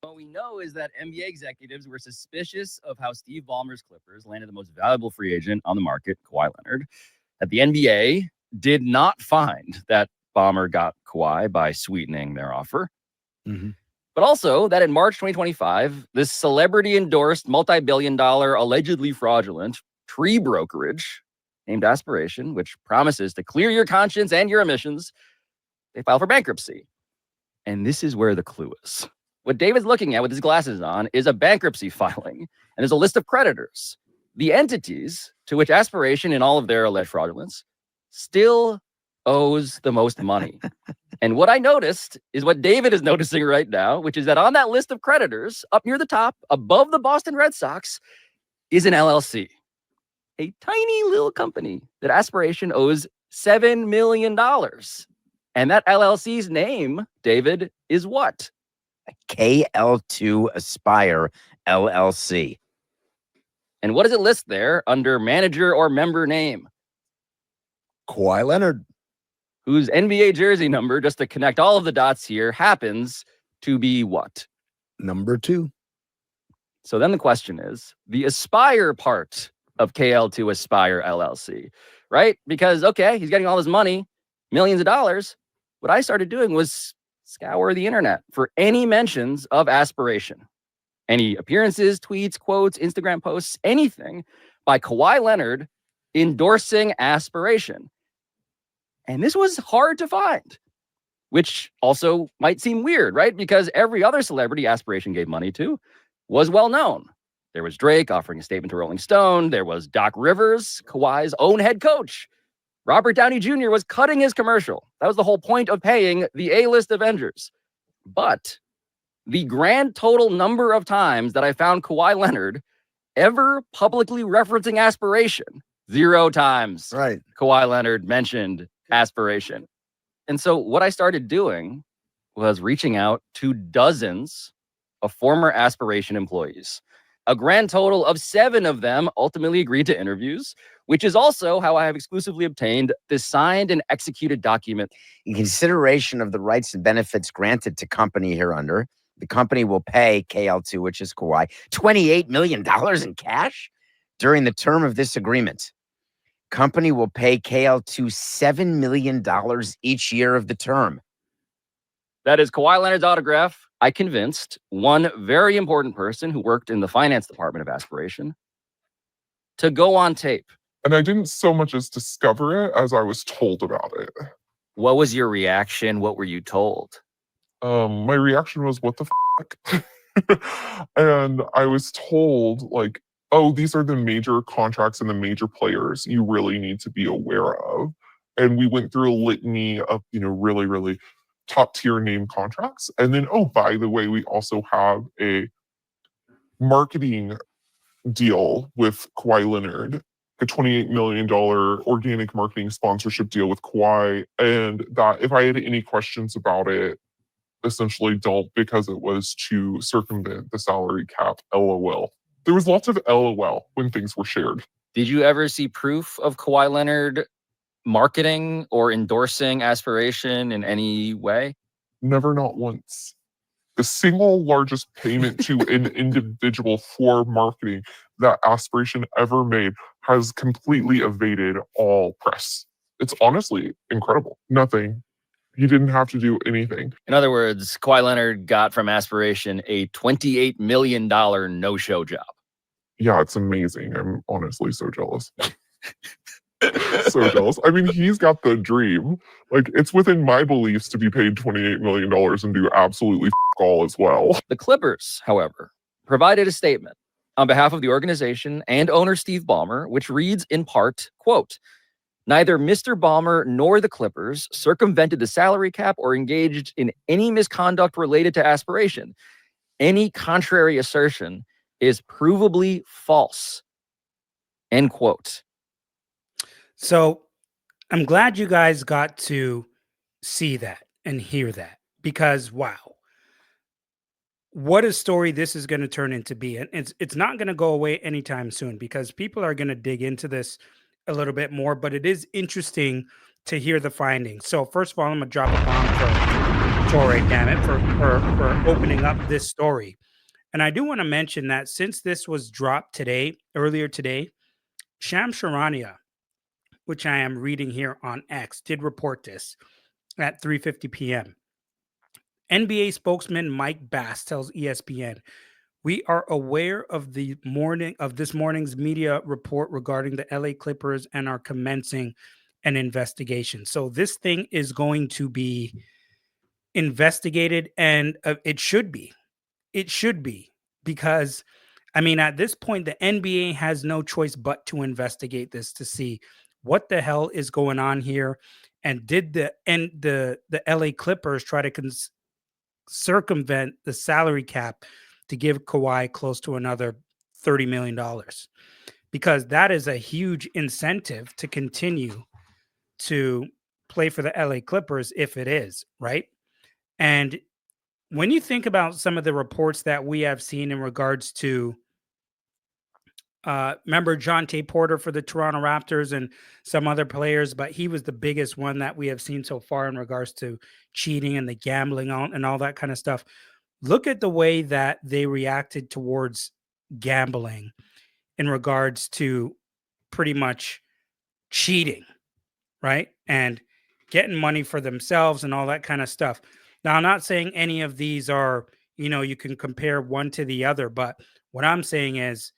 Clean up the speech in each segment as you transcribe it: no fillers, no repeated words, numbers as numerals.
What we know is that NBA executives were suspicious of how Steve Ballmer's Clippers landed the most valuable free agent on the market, Kawhi Leonard. That the NBA did not find that Ballmer got Kawhi by sweetening their offer. Mm-hmm. But also that in March 2025, this celebrity-endorsed, multi-billion-dollar, allegedly fraudulent tree brokerage named Aspiration, which promises to clear your conscience and your emissions, they filed for bankruptcy. And this is where the clue is. What David's looking at with his glasses on is a bankruptcy filing, and there's a list of creditors. The entities to which Aspiration, in all of their alleged fraudulence, still owes the most money. And what I noticed is what David is noticing right now, which is that on that list of creditors, up near the top, above the Boston Red Sox, is an LLC, a tiny little company that Aspiration owes $7 million. And that LLC's name, David, is what? KL2 Aspire LLC. And what does it list there under manager or member name? Kawhi Leonard. Whose NBA jersey number, just to connect all of the dots here, happens to be what? Number 2. So then the question is, the Aspire part of KL2 Aspire LLC, right? Because, okay, he's getting all his money, millions of dollars. What I started doing was scour the internet for any mentions of Aspiration. Any appearances, tweets, quotes, Instagram posts, anything by Kawhi Leonard endorsing Aspiration. And this was hard to find, which also might seem weird, right? Because every other celebrity Aspiration gave money to was well known. There was Drake offering a statement to Rolling Stone. There was Doc Rivers, Kawhi's own head coach. Robert Downey Jr. was cutting his commercial. That was the whole point of paying the A-list Avengers. But the grand total number of times that I found Kawhi Leonard ever publicly referencing Aspiration, 0 times. Right. Kawhi Leonard mentioned Aspiration. And so what I started doing was reaching out to dozens of former Aspiration employees. A grand total of 7 of them ultimately agreed to interviews, which is also how I have exclusively obtained this signed and executed document. In consideration of the rights and benefits granted to company hereunder, the company will pay KL2, which is Kawhi, $28 million in cash during the term of this agreement. Company will pay KL2 $7 million each year of the term. That is Kawhi Leonard's autograph. I convinced one very important person who worked in the finance department of Aspiration to go on tape. And I didn't so much as discover it as I was told about it. What was your reaction? What were you told? My reaction was, what the fuck? And I was told, like, oh, these are the major contracts and the major players you really need to be aware of. And we went through a litany of, really, really top tier name contracts. And then, oh, by the way, we also have a marketing deal with Kawhi Leonard, a $28 million organic marketing sponsorship deal with Kawhi. And that if I had any questions about it, essentially don't, because it was to circumvent the salary cap, LOL. There was lots of LOL when things were shared. Did you ever see proof of Kawhi Leonard marketing or endorsing Aspiration in any way? Never, not once. The single largest payment to an individual for marketing that Aspiration ever made has completely evaded all press. It's honestly incredible. Nothing. He didn't have to do anything. In other words, Kawhi Leonard got from Aspiration a $28 million no-show job. Yeah, it's amazing. I'm honestly so jealous. So jealous. I mean, he's got the dream. Like, it's within my beliefs to be paid $28 million and do absolutely all as well. The Clippers, however, provided a statement on behalf of the organization and owner Steve Ballmer, which reads in part, quote, "Neither Mr. Ballmer nor the Clippers circumvented the salary cap or engaged in any misconduct related to Aspiration. Any contrary assertion is provably false." End quote. So I'm glad you guys got to see that and hear that, because wow, what a story this is going to turn into be. And it's not going to go away anytime soon, because people are going to dig into this a little bit more, but it is interesting to hear the findings. So first of all, I'm going to drop a bomb first. Torre, damn it, for opening up this story. And I do want to mention that since this was dropped earlier today, Sham Charania, which I am reading here on X, did report this at 3:50 p.m. NBA spokesman Mike Bass tells ESPN, "We are aware of this morning's media report regarding the LA Clippers and are commencing an investigation." So this thing is going to be investigated, and it should be. It should be, because I mean, at this point, the NBA has no choice but to investigate this to see what the hell is going on here. And did the LA Clippers try to circumvent the salary cap to give Kawhi close to another $30 million? Because that is a huge incentive to continue to play for the LA Clippers if it is, right? And when you think about some of the reports that we have seen in regards to, remember Jonte Porter for the Toronto Raptors and some other players, but he was the biggest one that we have seen so far in regards to cheating and the gambling and all that kind of stuff. Look at the way that they reacted towards gambling in regards to pretty much cheating, right? And getting money for themselves and all that kind of stuff. Now, I'm not saying any of these are, you can compare one to the other, but what I'm saying is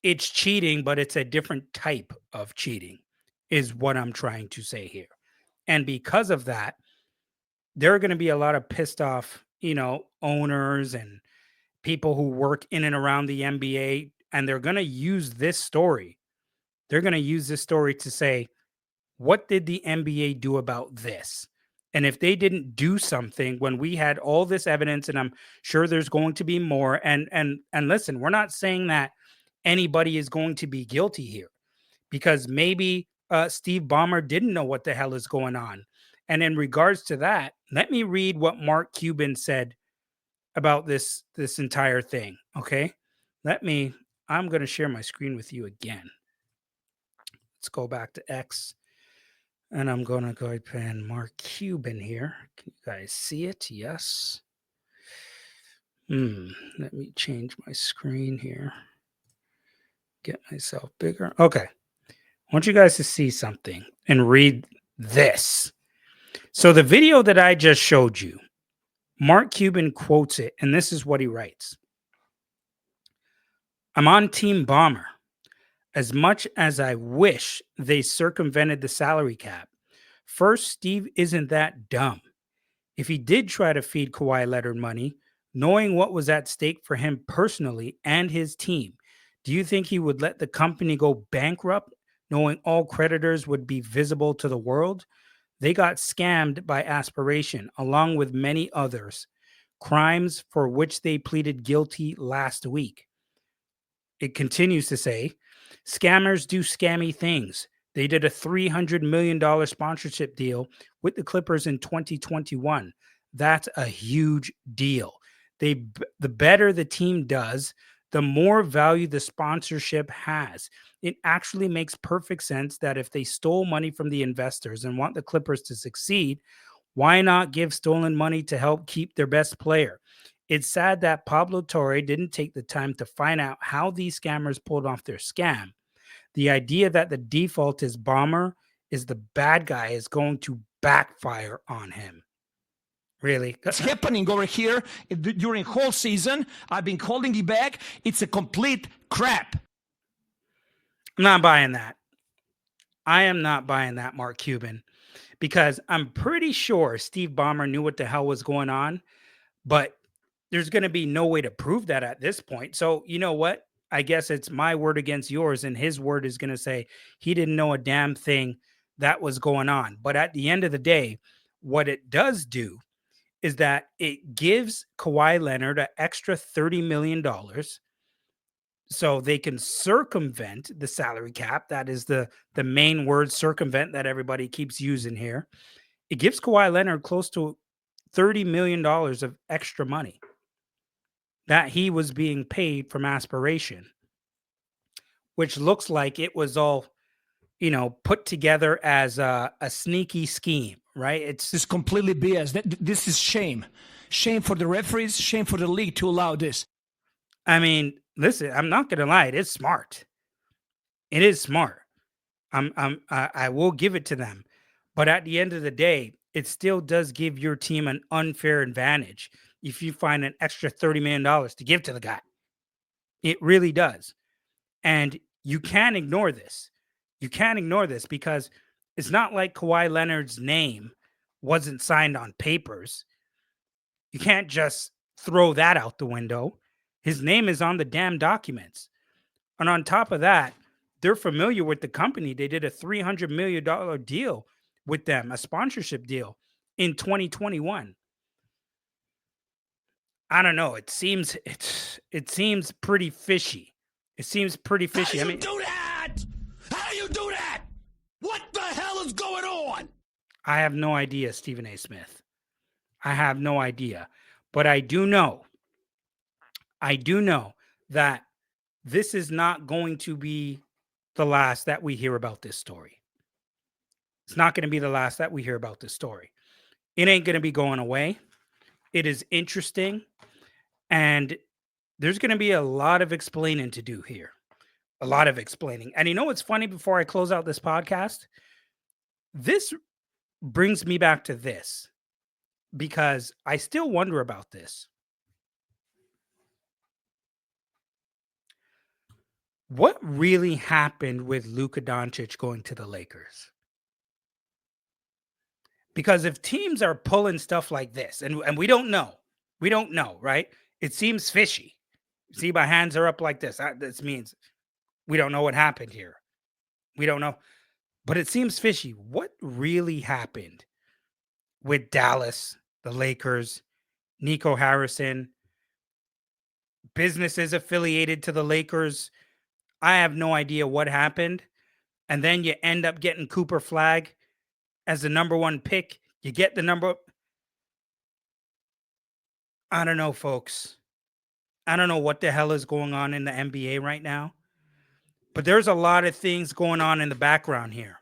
it's cheating, but it's a different type of cheating, is what I'm trying to say here. And because of that, there are going to be a lot of pissed off, owners and people who work in and around the NBA, and they're going to use this story. They're going to use this story to say, what did the NBA do about this? And if they didn't do something when we had all this evidence, and I'm sure there's going to be more, and listen, we're not saying that anybody is going to be guilty here, because maybe Steve Ballmer didn't know what the hell is going on. And in regards to that, let me read what Mark Cuban said about this entire thing. Okay, I'm going to share my screen with you again. Let's go back to X. And I'm going to go ahead and Mark Cuban here. Can you guys see it? Yes. Let me change my screen here. Get myself bigger. Okay. I want you guys to see something and read this. So the video that I just showed you, Mark Cuban quotes it, and this is what he writes. "I'm on Team Ballmer. As much as I wish they circumvented the salary cap, first, Steve isn't that dumb. If he did try to feed Kawhi Leonard money, knowing what was at stake for him personally and his team, do you think he would let the company go bankrupt, knowing all creditors would be visible to the world? They got scammed by Aspiration, along with many others, crimes for which they pleaded guilty last week." It continues to say, "Scammers do scammy things. They did a $300 million sponsorship deal with the Clippers in 2021. That's a huge deal. The better the team does, the more value the sponsorship has. It actually makes perfect sense that if they stole money from the investors and want the Clippers to succeed, why not give stolen money to help keep their best player? It's sad that Pablo Torre didn't take the time to find out how these scammers pulled off their scam. The idea that the default is Ballmer is the bad guy is going to backfire on him." Really? What's happening over here during whole season? I've been holding it back. It's a complete crap. I'm not buying that. I am not buying that, Mark Cuban, because I'm pretty sure Steve Ballmer knew what the hell was going on, but there's going to be no way to prove that at this point. So, you know what? I guess it's my word against yours, and his word is going to say he didn't know a damn thing that was going on. But at the end of the day, what it does do is that it gives Kawhi Leonard an extra $30 million so they can circumvent the salary cap. That is the main word, circumvent, that everybody keeps using here. It gives Kawhi Leonard close to $30 million of extra money that he was being paid from Aspiration, which looks like it was all, put together as a sneaky scheme, right? It's This is completely BS. This is shame. Shame for the referees, shame for the league to allow this. I mean, listen, I'm not gonna lie, it is smart. It is smart. I will give it to them. But at the end of the day, it still does give your team an unfair advantage if you find an extra $30 million to give to the guy. It really does. And you can't ignore this. You can't ignore this because it's not like Kawhi Leonard's name wasn't signed on papers. You can't just throw that out the window. His name is on the damn documents. And on top of that, they're familiar with the company. They did a $300 million deal with them, a sponsorship deal in 2021. I don't know. It seems pretty fishy. It seems pretty fishy. How do you do that? How do you do that? What the hell is going on? I have no idea, Stephen A. Smith. I have no idea. But I do know that this is not going to be the last that we hear about this story. It's not going to be the last that we hear about this story. It ain't going to be going away. It is interesting. And there's going to be a lot of explaining to do here. A lot of explaining. And you know what's funny before I close out this podcast? This brings me back to this because I still wonder about this. What really happened with Luka Doncic going to the Lakers? Because if teams are pulling stuff like this, and we don't know, right? It seems fishy. See, my hands are up like this. This means we don't know what happened here. We don't know. But it seems fishy. What really happened with Dallas, the Lakers, Nico Harrison, businesses affiliated to the Lakers? I have no idea what happened. And then you end up getting Cooper Flagg as the number one pick. You get the number. I don't know, folks. I don't know what the hell is going on in the NBA right now. But there's a lot of things going on in the background here.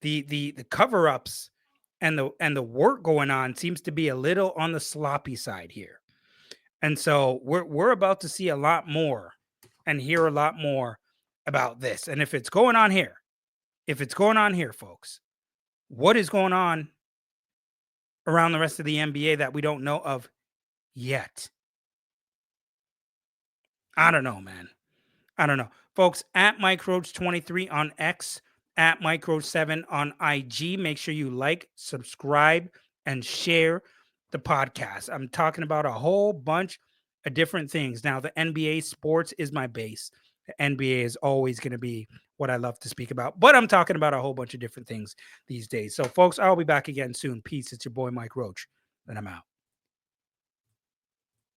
The cover-ups and the work going on seems to be a little on the sloppy side here. And so we're about to see a lot more and hear a lot more about this. And if it's going on here, folks, what is going on around the rest of the NBA that we don't know of yet? I don't know, man. I don't know. Folks, at MikeRoach23 on X, at MikeRoach7 on IG. Make sure you like, subscribe, and share the podcast. I'm talking about a whole bunch of different things. Now, the NBA sports is my base. The NBA is always going to be what I love to speak about. But I'm talking about a whole bunch of different things these days. So, folks, I'll be back again soon. Peace. It's your boy, Mike Roach, and I'm out.